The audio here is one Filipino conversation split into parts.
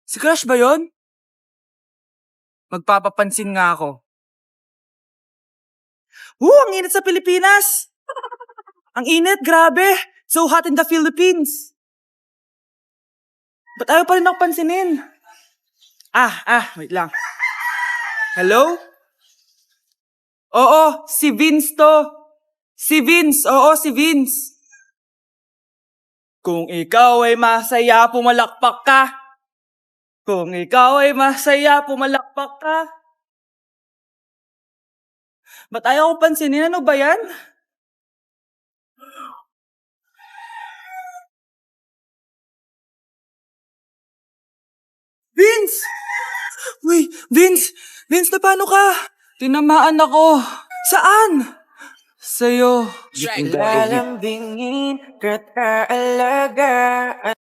Si Crush ba yon? Magpapapansin nga ako. Ang init sa Pilipinas! Ang init, grabe! So hot in the Philippines! Ba't ayaw pa rin ako pansinin? Wait lang. Hello? Oo, si Vince to. Si Vince, oo, si Vince. Kung ikaw ay masaya, pumalakpak ka. Kung ikaw ay masaya, pumalakpak ka. Ba't ayaw ko pansinin? Ano ba yan? Vince! Uy, Vince! Vince, na paano ka? Tinamaan ako. Saan? Sa'yo. Lalambingin ka't aalagaan.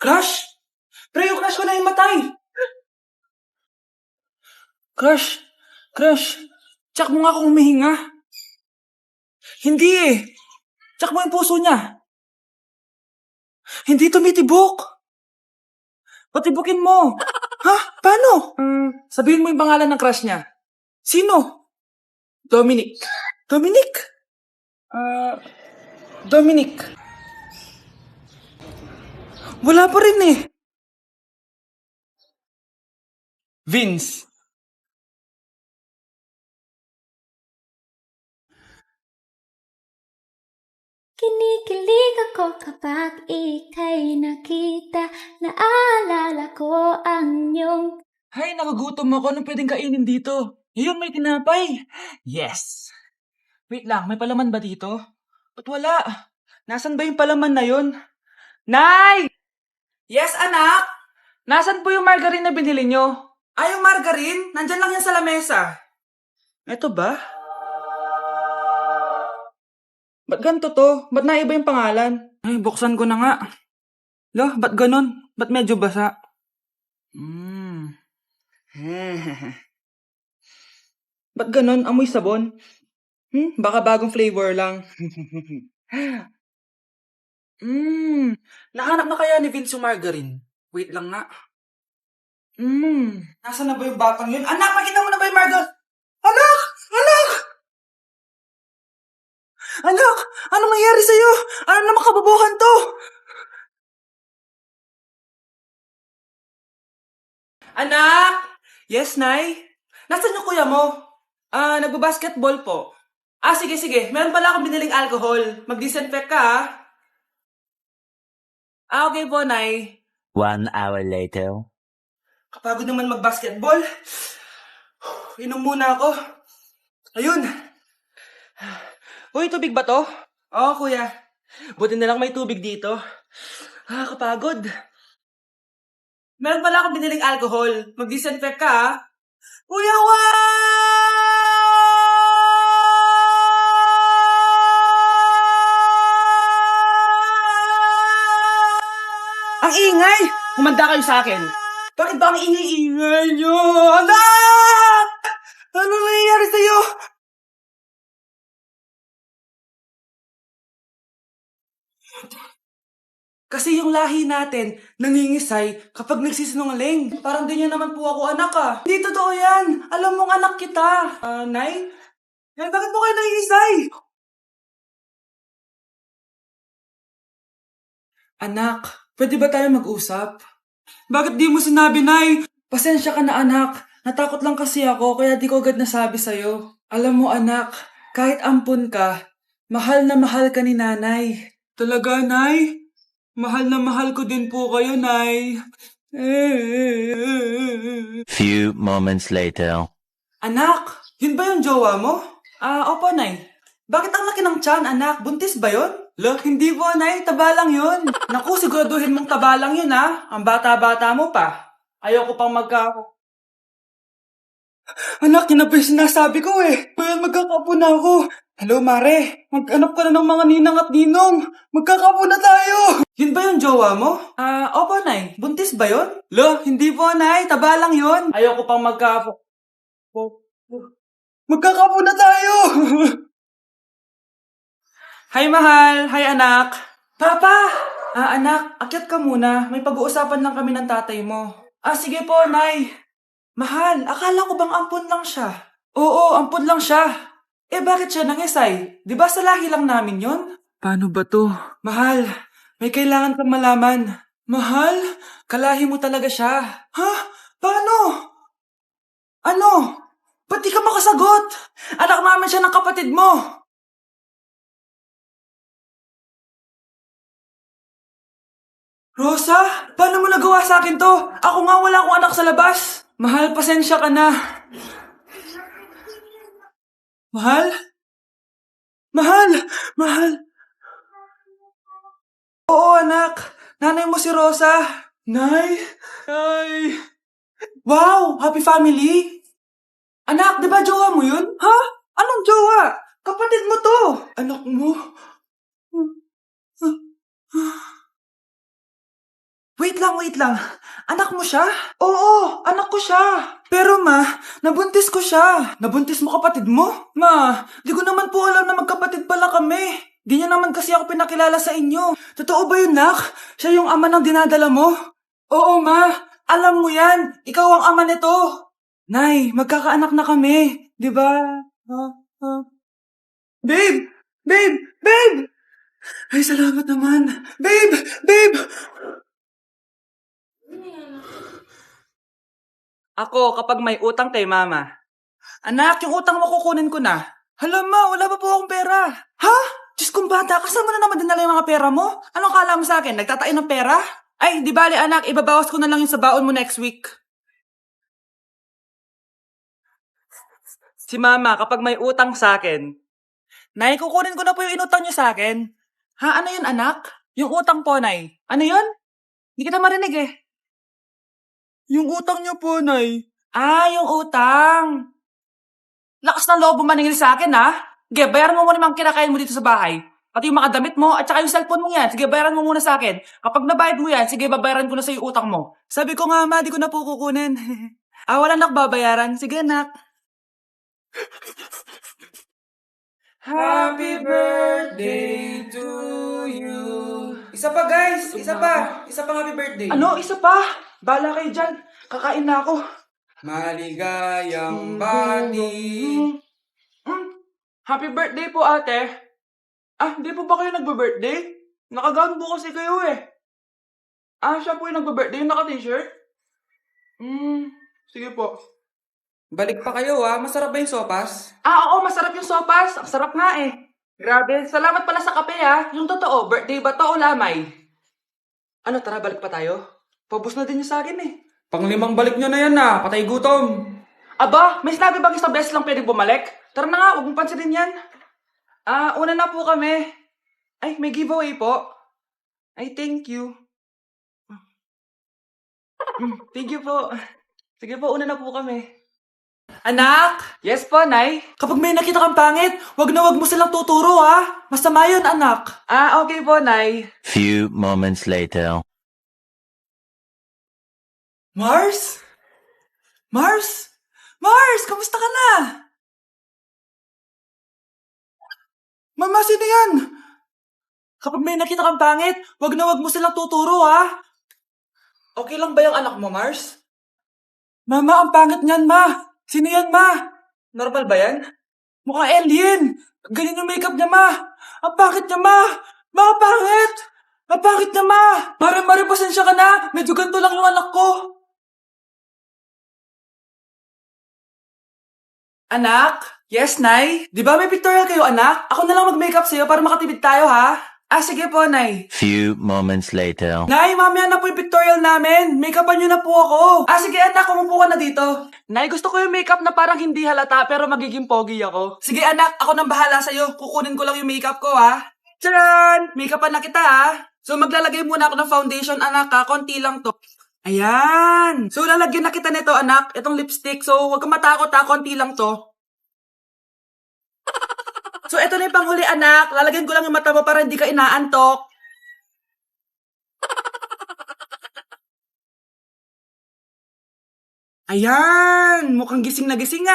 Crush? Pre, yung crush ko na yung matay. Crush? Crush? Tsak mo nga kung humihinga. Hindi eh. Tsak mo yung puso niya. Hindi tumitibok. Patibukin mo. Ha? Paano? Sabihin mo yung pangalan ng crush niya. Sino? Dominic. Dominic? Dominic. Wala pa rin eh. Vince. Kinikilig ako kapag ika'y nakita. Naalala ko ang iyong... Hay, nagugutom ako. Anong pwedeng kainin dito? Yun, may tinapay. Yes. Wait lang, may palaman ba dito? Ba't wala? Nasaan ba yung palaman na yun? Nay! Yes, anak? Nasaan po yung margarine na binili nyo? Yung margarine? Nandyan lang yan sa lamesa. Eto ba? Ba't ganito to? Ba't naiba yung pangalan? Ay, buksan ko na nga. Lo, ba't ganun? Ba't medyo basa? Ba't ganun? Amoy sabon? Baka bagong flavor lang. Nahanap na kaya ni Vince yung margarine? Wait lang nga. Nasaan na ba yung batang yun? Anak, makita mo na ba yung margarine? Anak! Anak! Anak! Anong nangyari sa'yo? Ano naman kababuhan to? Anak! Yes, Nay? Nasaan yung kuya mo? Nagbabasketball po. Sige. Meron pala akong biniling alcohol. Mag-disinfect ka, ha? Okay po, Nay. 1 hour later. Kapagod naman mag-basketball. Inom muna ako. Ayun. Uy, tubig ba to? Oo, kuya. Buti na lang may tubig dito. Kapagod. Meron pala akong biniling alcohol. Mag-disinfect ka, ha? Kuya, Ang ingay! Humanda kayo sa akin. Bakit ba ang ingay-ingay nyo? Anak! Ano nangyayari sa'yo? Kasi yung lahi natin, nangingisay kapag nagsisinungaling. Parang di niya naman po ako anak, ah. Hindi totoo yan. Alam mong anak kita. Nay? Nay, bakit mo kayo nangingisay? Anak, pwede ba tayo mag-usap? Bakit di mo sinabi, Nay? Pasensya ka na, anak. Natakot lang kasi ako, kaya di ko agad nasabi sa'yo. Alam mo, anak, kahit ampun ka, mahal na mahal ka ni nanay. Talaga, Nay? Mahal na mahal ko din po kayo, Nay. Few moments later. Anak, yun ba yung jowa mo? Opo, Nay. Bakit ang laki ng tiyan, anak? Buntis ba yun? Look, hindi po, Nay. Taba lang yun. Naku, siguraduhin mong taba lang yun, ha? Ang bata-bata mo pa. Ayoko pang Anak, yun na ba yung sinasabi ko eh. Ngayon magkakapo na ako. Hello, Mare. Mag-anak ka na ng mga ninang at ninong. Magkakapo na tayo. Yun ba yung jowa mo? Opo, Nay. Buntis ba yun? Lo, hindi po, Nay. Taba lang yun. Ayoko pang Magkakapo na tayo. Hi, mahal. Hi, anak. Papa! Anak, akyat ka muna. May pag-uusapan lang kami ng tatay mo. Sige po, Nay. Mahal, akala ko bang ampon lang siya? Oo, ampon lang siya. Bakit siya nangisay? Di ba sa lahi lang namin yon? Paano ba to? Mahal, may kailangan kang malaman. Mahal, kalahi mo talaga siya. Ha? Paano? Ano? Ba't di ka makasagot? Anak namin siya ng kapatid mo. Rosa, paano mo nagawa sa akin to? Ako nga wala akong anak sa labas. Mahal, pasensya ka na. Mahal? Mahal! Mahal! Oo, anak. Nanay mo si Rosa. Nay? Nay? Wow! Happy family! Anak, di ba jowa mo yun? Ha? Anong jowa? Kapatid mo to. Anak mo? Wait lang. Anak mo siya? Oo, anak ko siya. Pero ma, nabuntis ko siya. Nabuntis mo kapatid mo? Ma, di ko naman po alam na magkapatid pala kami. Di niya naman kasi ako pinakilala sa inyo. Totoo ba yun, nak? Siya yung ama ng dinadala mo? Oo, ma. Alam mo yan. Ikaw ang ama nito. Nay, magkakaanak na kami. Di ba? Babe! Babe! Ay, salamat naman. Babe! Ako, kapag may utang kay mama. Anak, yung utang mo kukunin ko na. Hala ma, wala pa po akong pera. Ha? Diyos kong bata, kasama na naman dinala yung mga pera mo? Anong kala mo sa akin? Nagtatain ng pera? Ay, di bali anak, ibabawas ko na lang yung sa baon mo next week. Si mama, kapag may utang sa akin, Nay, kukunin ko na po yung inutang niyo sa akin. Ha, ano yun anak? Yung utang po, Nay. Ano yun? Hindi kita marinig eh. Yung utang niyo po, Nay. Yung utang. Lakas ng loob mo maningil sa akin, ha? Sige, bayaran mo muna yung mga kinakain mo dito sa bahay. Pati yung mga damit mo, at saka yung cellphone mo yan. Sige, bayaran mo muna sa akin. Kapag nabayad mo yan, sige, babayaran ko na sa yung utang mo. Sabi ko nga, ma, di ko na po kukunin. Wala nak babayaran. Sige, nak. Happy birthday to you. Isa pa, guys. Isa pa happy birthday. Ano? Isa pa? Bala kayo dyan. Kakain na ako. Maligayang bati. Happy birthday po, ate. Hindi po ba kayo nagbe-birthday? Nakagown po kasi kayo eh. Siya po yung nagbe-birthday, yung naka-t-shirt? Sige po. Balik pa kayo masarap ba yung sopas? Oo, masarap yung sopas. Ang sarap nga eh. Grabe, salamat pala sa kape Yung totoo, birthday ba to o lamay? Ano, tara, balik pa tayo? Paubos na din yung sa akin eh. Pang-5 balik nyo na yan patay gutom. Aba, may sinabi bang isang beses lang pwede bumalik? Tara na nga, huwag mong pansinin yan. Una na po kami. Ay, may giveaway po. Ay, thank you. Thank you po. Sige po, una na po kami. Anak! Yes po, Nay? Kapag may nakita kang pangit, wag mo silang tuturo, Masama yun, anak. Okay po, Nay. Few moments later. Mars? Mars, kamusta ka na? Mama, sino yan? Kapag may nakita kang pangit, wag mo silang tuturo, Okay lang ba yung anak mo, Mars? Mama, ang pangit niyan, ma. Sino yan, ma? Normal ba yan? Mukhang alien. Ganyan yung makeup niya, ma. Ang pangit niya, ma. Ma, ang pangit. Ang pangit niya, ma. Mare, pasensya ka na. Medyo ganito lang yung anak ko. Anak? Yes, Nay? Di ba may pictorial kayo, anak? Ako na lang mag-makeup sa'yo para makatipid tayo, ha? Sige po, Nay. Few moments later. Nay, mamaya na po yung pictorial namin. Make-upan niyo na po ako. Sige, anak, umupo ka na dito. Nay, gusto ko yung makeup na parang hindi halata pero magiging pogi ako. Sige, anak, ako nang bahala sa'yo. Kukunin ko lang yung makeup ko, ha? Tcharan! Make-upan na kita, ha? So, maglalagay muna ako ng foundation, anak, ha? Konti lang to. Ayan! So, lalagyan na kita nito, anak. Itong lipstick. So, huwag kang matakot, ha? Konti lang to. So, ito na yung panghuli, anak. Lalagyan ko lang yung mata mo para hindi ka inaantok. Ayan! Mukhang gising na gising,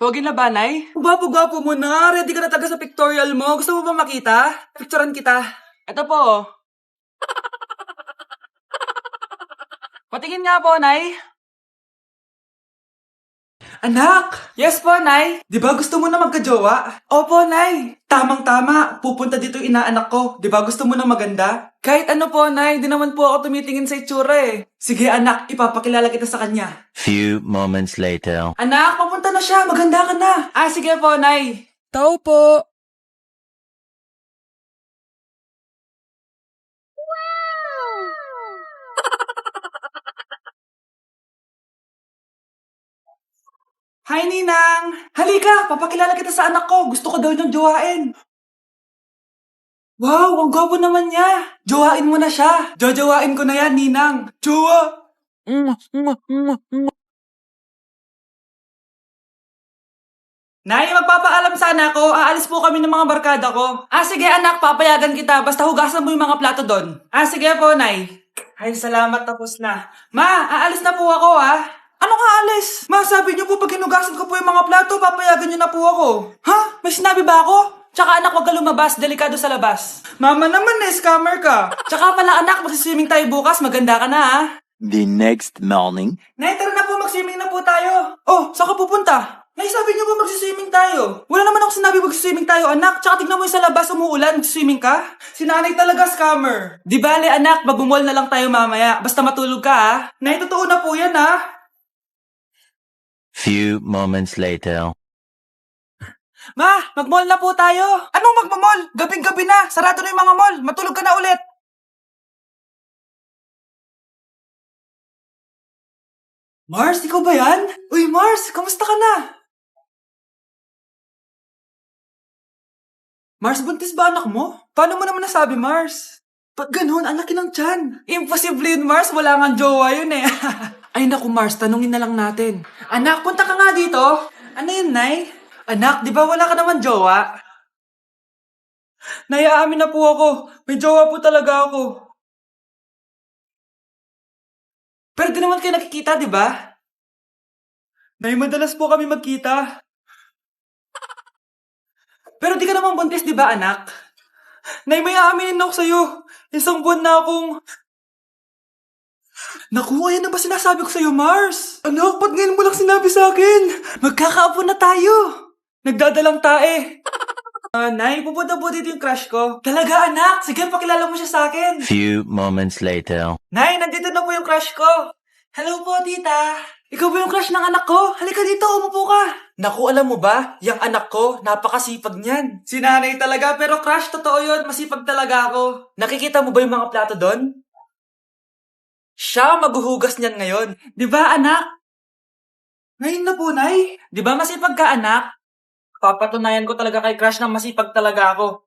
Pogi na ba, Nay? Gwapo-gwapo mo na. Ready ka na taga sa pictorial mo. Gusto mo ba makita? Picturean kita. Ito po. Patingin nga po, Nay. Anak! Yes po, Nay. Di ba gusto mo na magka-jowa? Opo, Nay. Tamang-tama. Pupunta dito yung inaanak ko. Di ba gusto mo na maganda? Kahit ano po, Nay. Di naman po ako tumitingin sa itsura eh. Sige, anak. Ipapakilala kita sa kanya. Few moments later. Anak, papunta na siya. Maganda ka na. Ah, sige po, Nay. Tao po. Hi, Ninang! Halika! Papakilala kita sa anak ko. Gusto ko daw niyang jowain. Wow! Ang gwapo naman niya! Jowain mo na siya! Jojowain ko na yan, Ninang! Jowa! Nay, magpapaalam sana ako. Aalis po kami ng mga barkada ko. Ah, sige anak, papayagan kita. Basta hugasan mo yung mga plato doon. Ah, sige po, Nay. Ay, salamat, tapos na. Ma, aalis na po ako, ah. Anong aalis? Ma, sabi niyo po pag hinugasan ko po yung mga plato, papayagan niyo na po ako. Ha? May sinabi ba ako? Tsaka anak, wag ka lumabas. Delikado sa labas. Mama naman, scammer ka. Tsaka pala anak, magsiswimming tayo bukas. Maganda ka na, ha? The next morning. Nay, tara na po, mag-swimming na po tayo. Oh, saan ka pupunta? Nay, sabi niyo ba mag-swimming tayo? Wala naman ako sinabi mag-swimming tayo, anak. Tsaka tignan mo yung sa labas, umuulan, mag-swimming ka? Si nanay talaga scammer. Di bale, anak, mag-mall na lang tayo mamaya. Basta matulog ka, ha? Nay, totoo na po yan, ha? Few moments later. Ma, mag-mall na po tayo. Anong mag-mall? Gabing-gabi na. Sarado na yung mga mall. Matulog ka na ulit. Mars, ikaw ba yan? Uy, Mars, kamusta ka na? Mars, buntis ba anak mo? Paano mo naman nasabi, Mars? Ba't ganun? Ang laki ng tiyan. Imposible yun, Mars. Wala nga jowa yun eh. Ay naku, Mars, tanungin na lang natin. Anak, punta ka nga dito. Ano yun, Nay? Anak, di ba wala ka naman jowa? Nay, aamin na po ako. May jowa po talaga ako. Pero di naman kayo nakikita, di ba? Nay, madalas po kami magkita. Pero di ka naman buntis, di ba, anak? Nay, may aaminin ako sa'yo. Isang buwan na akong... Naku, ayan na ba sinasabi ko sa'yo, Mars? Anak, ba't ngayon mo lang sinabi sa akin? Magkakaapo na tayo. Nagdadalang tae. Nay, pupunta po dito yung crush ko. Talaga, anak? Sige, pakilala mo siya sa akin. Few moments later. Nay, nandito na po yung crush ko. Hello po, tita. Ikaw ba yung crush ng anak ko? Halika dito, umupo ka. Naku, alam mo ba? Yung anak ko, napakasipag niyan. Si nanay talaga, pero crush, totoo yun. Masipag talaga ako. Nakikita mo ba yung mga plato doon? Siya maghuhugas niyan ngayon. Di ba, anak? Ngayon na po, Nay. Di ba masipag ka, anak? Papatunayan ko talaga kay crush na masipag talaga ako.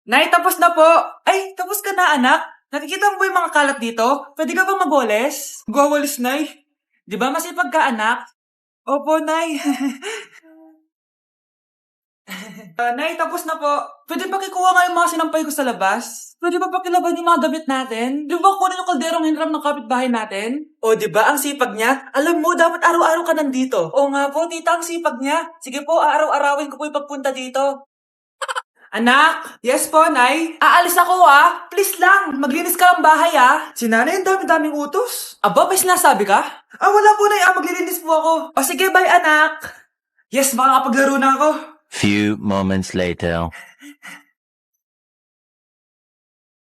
Nay, tapos na po. Ay, tapos ka na, anak. Nakikita mo ba yung mga kalat dito? Pwede ka bang magwalis? Magwawalis, Nay. Di ba masipag ka, anak? Opo, Nay. Nay, tapos na po. Pwede ba kikuha nga yung mga sinampay ko sa labas? Pwede ba pakilaban yung mga damit natin? Di ba kunin yung kalderong hinram ng kapitbahay natin? O, di ba ang sipag niya? Alam mo, dapat araw-araw ka nandito. O nga po, tita, ang sipag niya. Sige po, araw-arawin ko po yung pagpunta dito. Anak! Yes po, Nay? Aalis ako, ah! Please lang! Maglinis ka ng bahay, ah! Si nanay, ang dami-daming utos. Aba, may sinasabi ka? Ah, wala po, Nay. Maglilinis po ako. O sige, bye, anak! Yes, makakapaglaro na ako. Few moments later.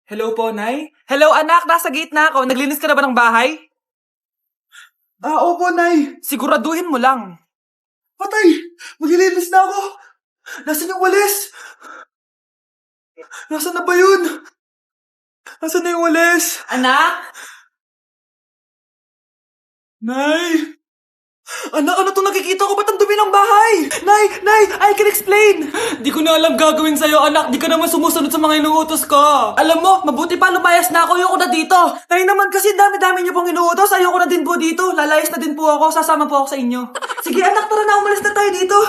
Hello po, Nay? Hello, anak! Nasa gate na ako. Naglinis ka na ba ng bahay? Ah, opo, Nay. Siguraduhin mo lang. Patay! Maglilinis na ako! Nasaan yung walis? Nasaan na ba yun? Nasaan na yung walis? Anak? Nay! Anak, ano itong nakikita ko? Ba't ang dumi ng bahay? Nay! Nay! I can explain! Di ko na alam gagawin sa'yo, anak. Di ka naman sumusunod sa mga inuutos ko. Alam mo, mabuti pa lumayas na ako. Ayoko na dito. Nay naman kasi dami-dami niyo pong inuutos. Ayoko na din po dito. Lalayas na din po ako. Sasama po ako sa inyo. Sige, anak, tara na. Umalis na tayo dito.